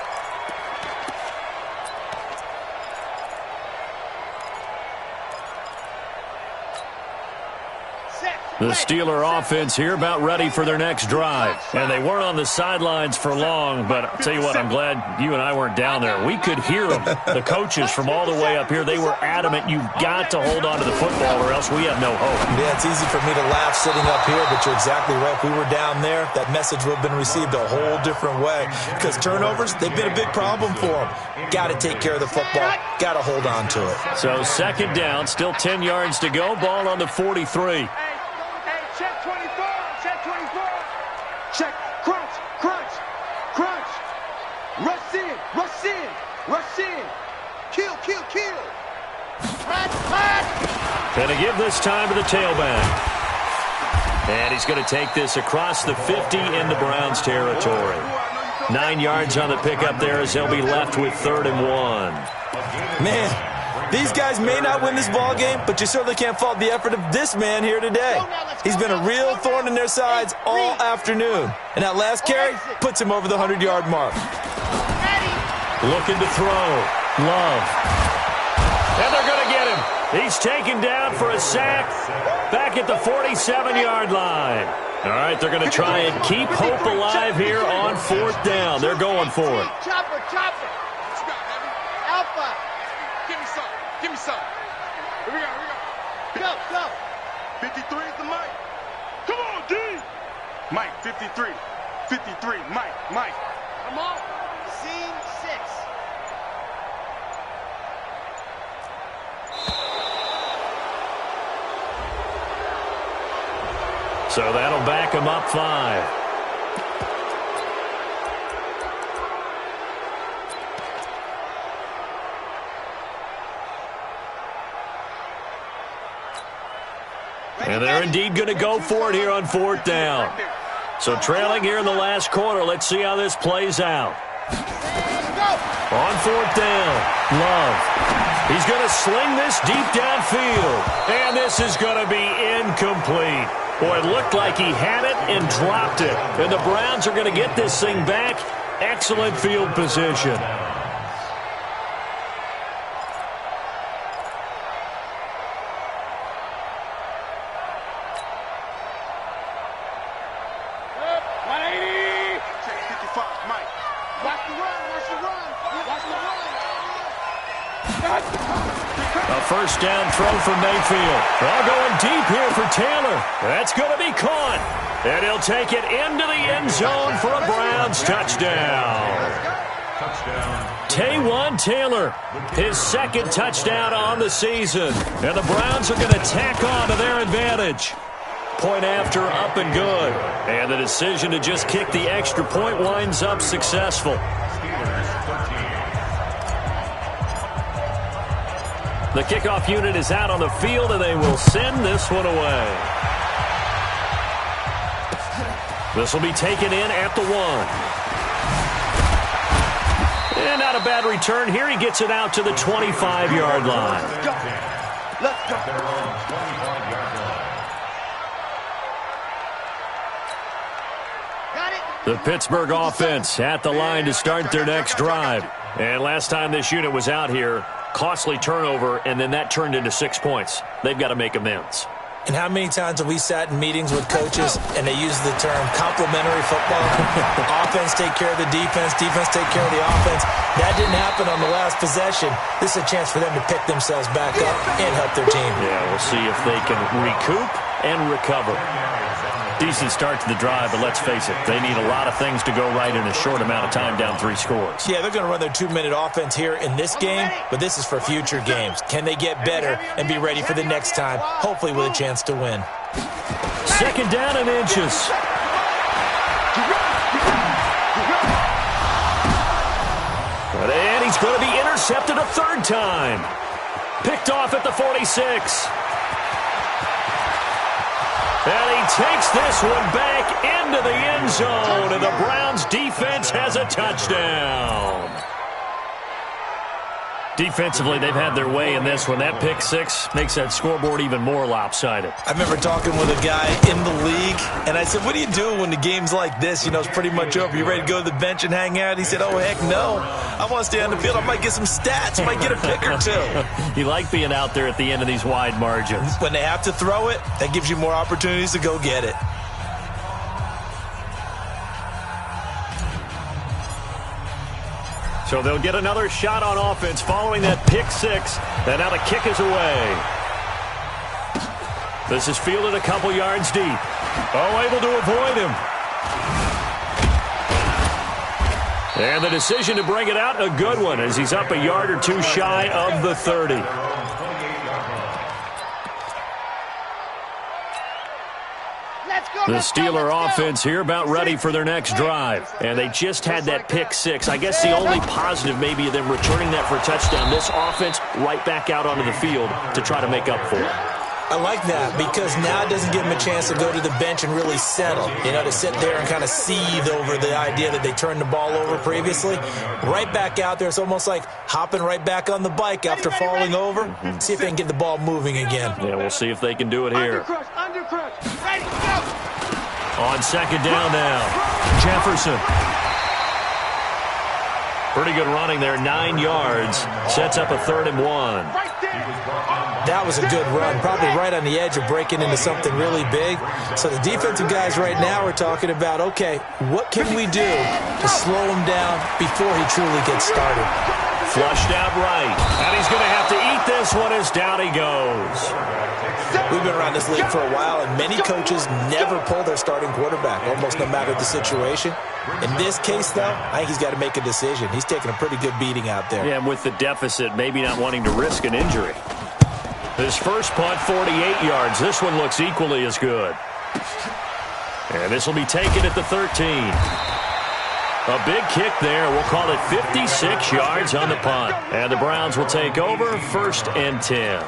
The Steeler offense here about ready for their next drive. And they weren't on the sidelines for long, but I'll tell you what, I'm glad you and I weren't down there. We could hear them. The coaches from all the way up here, they were adamant, you've got to hold on to the football or else we have no hope.
Yeah, it's easy for me to laugh sitting up here, but you're exactly right. If we were down there, that message would have been received a whole different way. Because turnovers, they've been a big problem for them. Got to take care of the football. Got to hold on to it.
So second down, still 10 yards to go. Ball on the 43.
Check 24, check 24. Check, crunch, crunch, crunch. Rush in, rush in, rush in. Kill, kill, kill.
Going to give this time to the tailback. And he's going to take this across the 50 into Browns territory. 9 yards on the pickup there as they'll be left with 3rd and 1.
Man. These guys may not win this ball game, but you certainly can't fault the effort of this man here today. He's been a real thorn in their sides all afternoon. And that last carry puts him over the 100-yard mark.
Looking to throw. Love. And they're going to get him. He's taken down for a sack back at the 47-yard line. All right, they're going to try and keep hope alive here on 4th down. They're going for it.
Chopper, chopper. Alpha.
Give me some. Give me some. Here we go, here we go.
Go, go.
53 is the Mike. Come on, D. Mike, 53. 53, Mike, Mike.
Come on. Scene 6.
So that'll back him up 5. And they're indeed going to go for it here on 4th down. So trailing here in the last quarter. Let's see how this plays out. On 4th down, Love. He's going to sling this deep downfield. And this is going to be incomplete. Boy, it looked like he had it and dropped it. And the Browns are going to get this thing back. Excellent field position. A first down throw for Mayfield. All going deep here for Taylor. That's going to be caught. And he'll take it into the end zone for a Browns touchdown. Taywan Taylor, his 2nd touchdown on the season. And the Browns are going to tack on to their advantage. Point after, up and good. And the decision to just kick the extra point winds up successful. The kickoff unit is out on the field, and they will send this one away. This will be taken in at the 1. And not a bad return here. He gets it out to the 25-yard line.
Let's go.
The Pittsburgh offense at the line to start their next drive. And last time this unit was out here, costly turnover, and then that turned into 6 points. They've got to make amends.
And how many times have we sat in meetings with coaches and they use the term complementary football? Offense take care of the defense, defense take care of the offense. That didn't happen on the last possession. This is a chance for them to pick themselves back up and help their team.
Yeah, we'll see if they can recoup and recover. Decent start to the drive, but let's face it, they need a lot of things to go right in a short amount of time, down 3 scores.
Yeah, they're going to run their 2-minute offense here in this game, but this is for future games. Can they get better and be ready for the next time, hopefully with a chance to win?
Second down and inches. And he's going to be intercepted a 3rd time. Picked off at the 46. And he takes this one back into the end zone, and the Browns defense has a touchdown. Defensively, they've had their way in this one. That pick 6 makes that scoreboard even more lopsided.
I remember talking with a guy in the league, and I said, what do you do when the game's like this? You know, it's pretty much over. You ready to go to the bench and hang out? He said, oh, heck no. I want to stay on the field. I might get some stats. I might get a pick or 2.
You like being out there at the end of these wide margins.
When they have to throw it, that gives you more opportunities to go get it.
So they'll get another shot on offense following that pick 6. And now the kick is away. This is fielded a couple yards deep. Oh, able to avoid him. And the decision to bring it out, a good one, as he's up a yard or 2 shy of the 30. The Steeler offense here about ready for their next drive. And they just had that pick 6. I guess the only positive maybe of them returning that for a touchdown. This offense right back out onto the field to try to make up for it.
I like that because now it doesn't give them a chance to go to the bench and really settle. You know, to sit there and kind of seethe over the idea that they turned the ball over previously. Right back out there. It's almost like hopping right back on the bike after falling over. See if they can get the ball moving again.
Yeah, we'll see if they can do it here.
Undercrush. Ready, go.
On second down now, Jefferson. Pretty good running there, 9 yards. Sets up a 3rd and 1.
That was a good run, probably right on the edge of breaking into something really big. So the defensive guys right now are talking about, okay, what can we do to slow him down before he truly gets started?
Flushed out right. And he's going to have to eat this one as down he goes.
We've been around this league for a while, and many coaches never pull their starting quarterback, almost no matter the situation. In this case, though, I think he's got to make a decision. He's taking a pretty good beating out there.
Yeah, and with the deficit, maybe not wanting to risk an injury. His first punt, 48 yards. This one looks equally as good. And this will be taken at the 13. A big kick there. We'll call it 56 yards on the punt. And the Browns will take over, 1st and 10.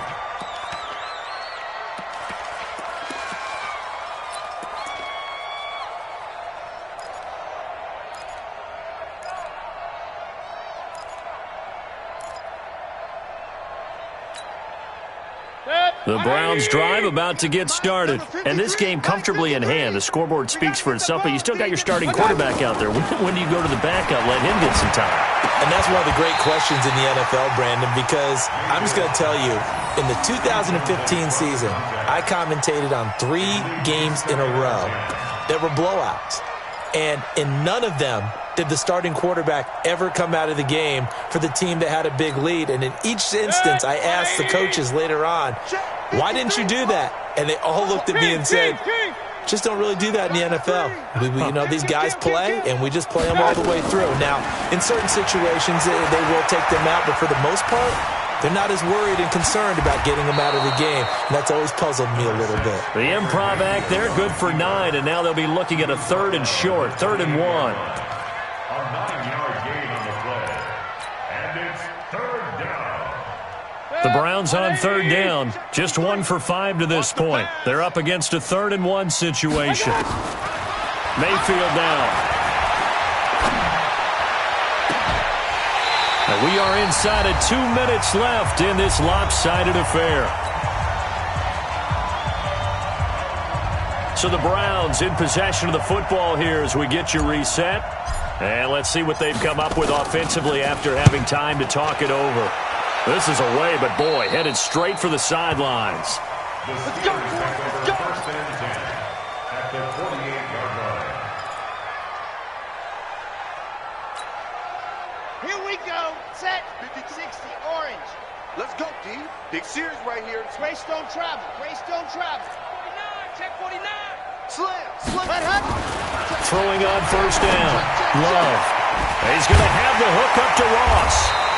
The Browns drive about to get started. And this game comfortably in hand. The scoreboard speaks for itself, but you still got your starting quarterback out there. When do you go to the backup, let him get some time?
And that's one of the great questions in the NFL, Brandon, because I'm just going to tell you, in the 2015 season, I commentated on 3 games in a row that were blowouts. And in none of them did the starting quarterback ever come out of the game for the team that had a big lead. And in each instance, I asked the coaches later on, why didn't you do that? And they all looked at me and said, just don't really do that in the NFL. You know, these guys play, and we just play them all the way through. Now, in certain situations, they will take them out, but for the most part, they're not as worried and concerned about getting them out of the game. And that's always puzzled me a little bit.
The improv act there, good for 9, and now they'll be looking at a 3rd and short, 3rd and 1.
A 9-yard gain on the play. And it's 3rd down.
The Browns on 3rd down. Just 1 for 5 to this point. They're up against a 3rd and 1 situation. Mayfield now. And we are inside of 2 minutes left in this lopsided affair. So the Browns in possession of the football here as we get you reset. And let's see what they've come up with offensively after having time to talk it over. This is away, but boy, headed straight for the sidelines.
Let's go, let's go.
First and 10 at the 48-yard line.
Here we go. Set. 60, orange.
Let's go, D. Big series right here.
Greystone travel. Greystone travel. 49. Check 49.
Slam.
Throwing on first down. Love. He's going to have the hook up to Ross.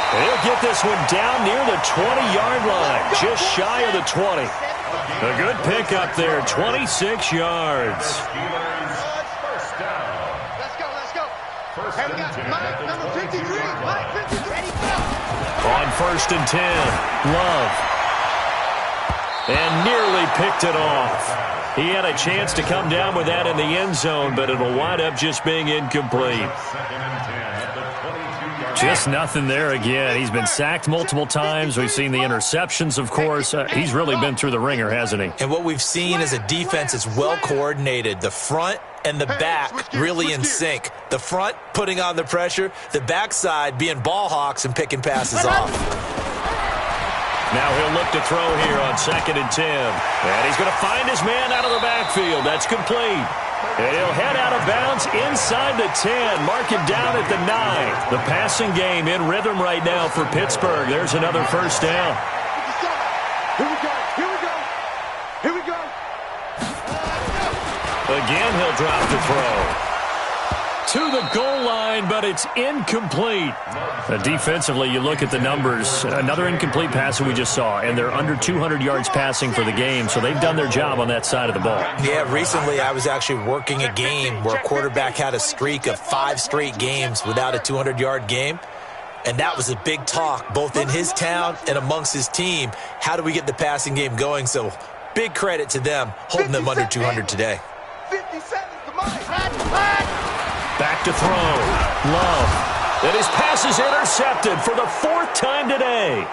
He'll get this one down near the 20-yard line, just shy of the 20. A good pickup there, 26 yards.
First down.
Let's go. Hey, we got Mike, number 53. Mike, 53. Ready, go.
On first and 10, Love. And nearly picked it off. He had a chance to come down with that in the end zone, but it'll wind up just being incomplete.
Second and 10 at the 22-yard line.
Just nothing there again. He's been sacked multiple times. We've seen the interceptions, of course. He's really been through the ringer, hasn't he?
And what we've seen is a defense that's well coordinated. The front and the back really in sync. The front putting on the pressure, the backside being ball hawks and picking passes off.
Now he'll look to throw here on second and 10. And he's going to find his man out of the backfield. That's complete. And he'll head out of bounds inside the 10. Mark him down at the 9. The passing game in rhythm right now for Pittsburgh. There's another first down.
Here we go.
Again, he'll drop the throw. To the goal line, but it's incomplete. Defensively, you look at the numbers. Another incomplete pass that we just saw, and they're under 200 yards passing for the game, so they've done their job on that side of the ball.
Yeah, recently I was actually working a game where a quarterback had a streak of 5 straight games without a 200-yard game, and that was a big talk, both in his town and amongst his team. How do we get the passing game going? So big credit to them, holding them under 200 today.
50 seconds to Mike.
Back to throw. Love. And his pass is intercepted for the 4th time today.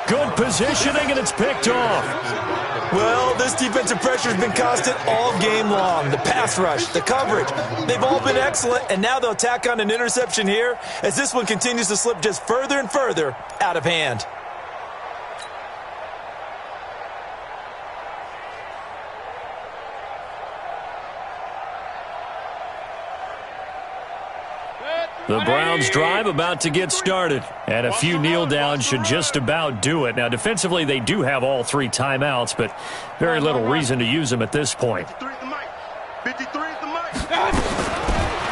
Good positioning, and it's picked off.
Well, this defensive pressure has been constant all game long. The pass rush, the coverage, they've all been excellent, and now they'll tack on an interception here as this one continues to slip just further and further out of hand.
The Browns drive about to get started, and a few kneel downs should just about do it. Now, defensively, they do have all 3 timeouts, but very little reason to use them at this point.
53 is the Mike. 53 is the Mike.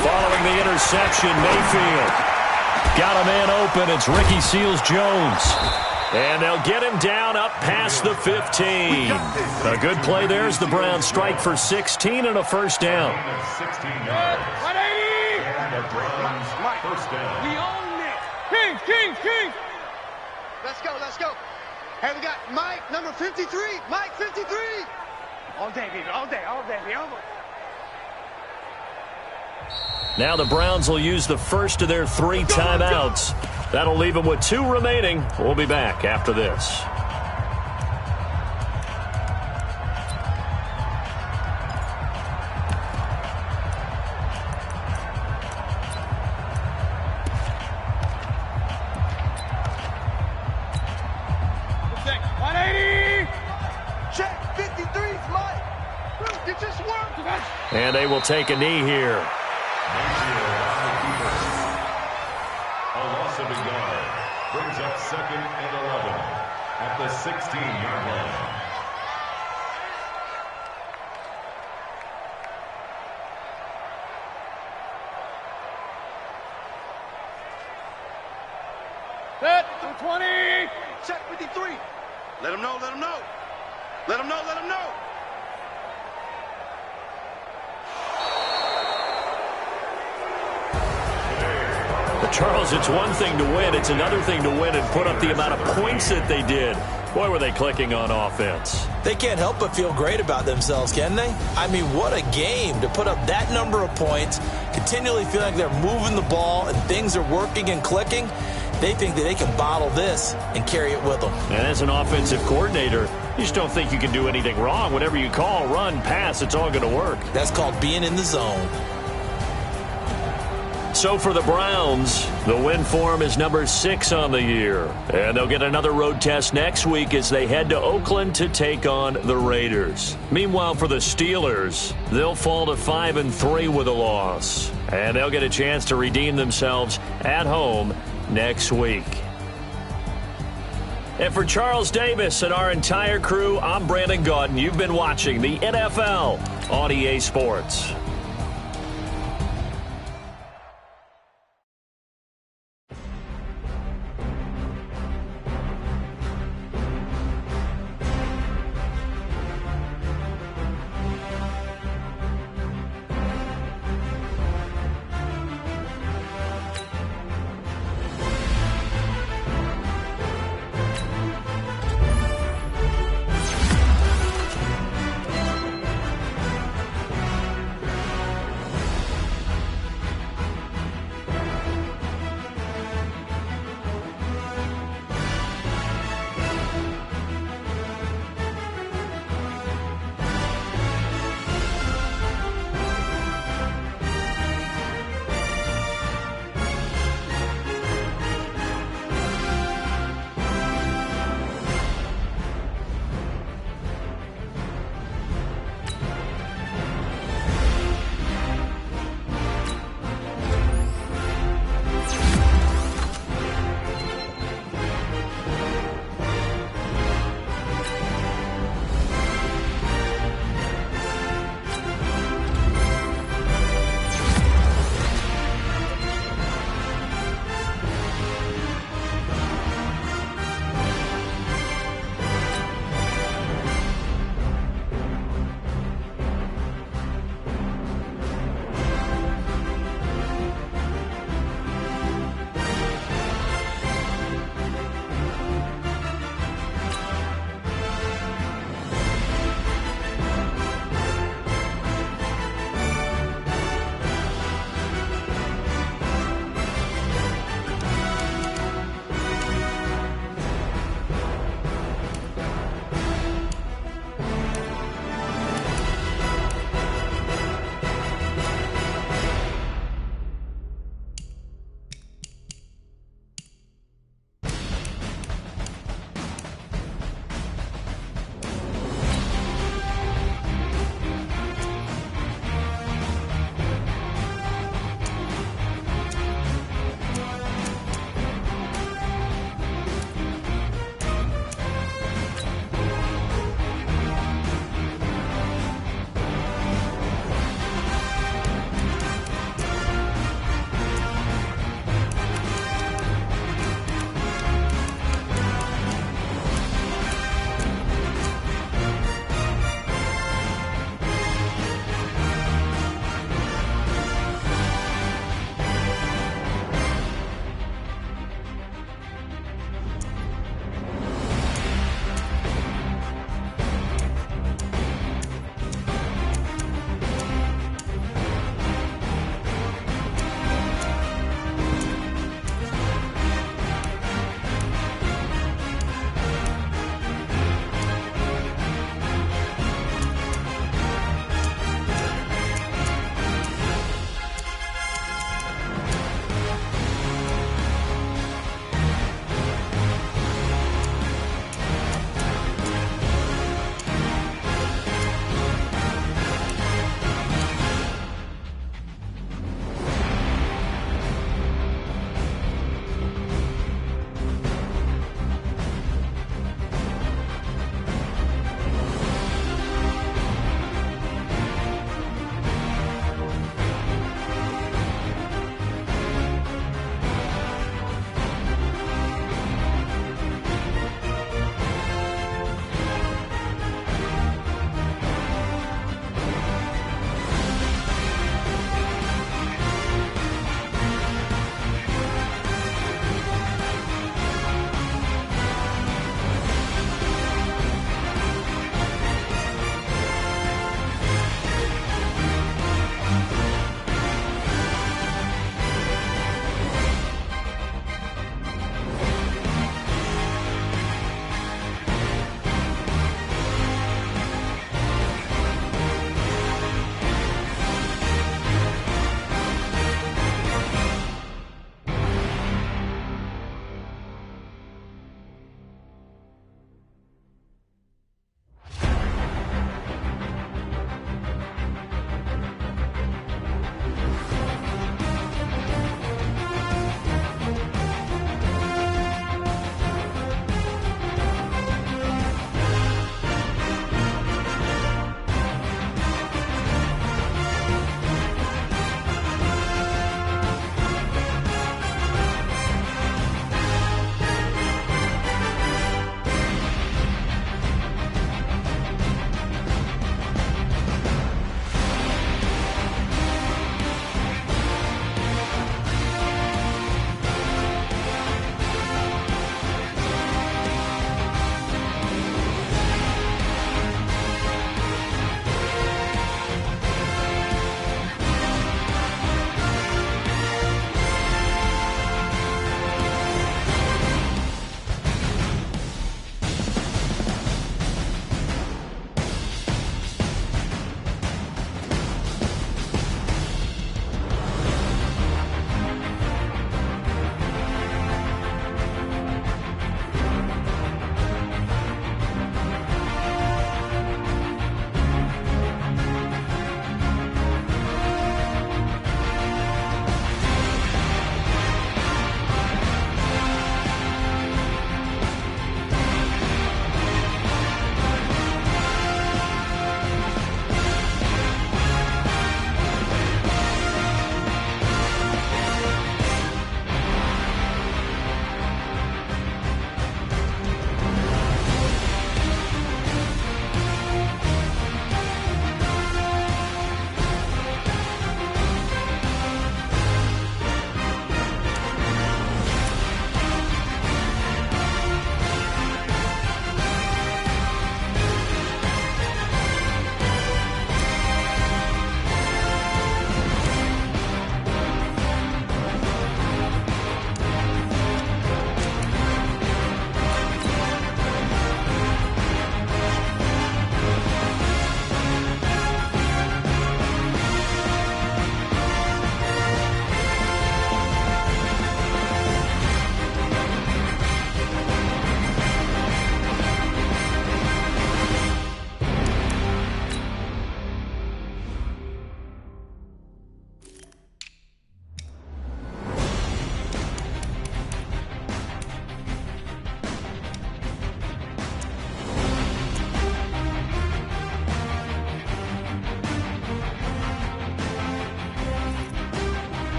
Following the interception, Mayfield got a man open. It's Ricky Seals-Jones. And they'll get him down up past the 15. A good play there as the Browns strike for 16 and a first down.
16 yards.
180.
And the Browns first down.
We own it. King.
Let's go. Hey, we got Mike, number 53. Mike, 53.
All day, baby. All day.
Now the Browns will use the first of their 3 timeouts. That'll leave them with 2 remaining. We'll be back after this.
Check. 180.
Check. 53 is Mike. It just worked.
And they will take a knee here.
A loss of a yard brings up second and 11 at the 16-yard line.
Set. 220.
Check 53. Let him know.
But Charles, it's one thing to win. It's another thing to win and put up the amount of points that they did. Boy, were they clicking on offense.
They can't help but feel great about themselves, can they? I mean, what a game to put up that number of points, continually feeling like they're moving the ball and things are working and clicking. They think that they can bottle this and carry it with them.
And as an offensive coordinator, you just don't think you can do anything wrong. Whatever you call, run, pass, it's all going to work.
That's called being in the zone.
So for the Browns, the win form is number 6 on the year. And they'll get another road test next week as they head to Oakland to take on the Raiders. Meanwhile, for the Steelers, they'll fall to 5-3 with a loss. And they'll get a chance to redeem themselves at home next week. And for Charles Davis and our entire crew, I'm Brandon Gaudin. You've been watching the NFL on EA Sports.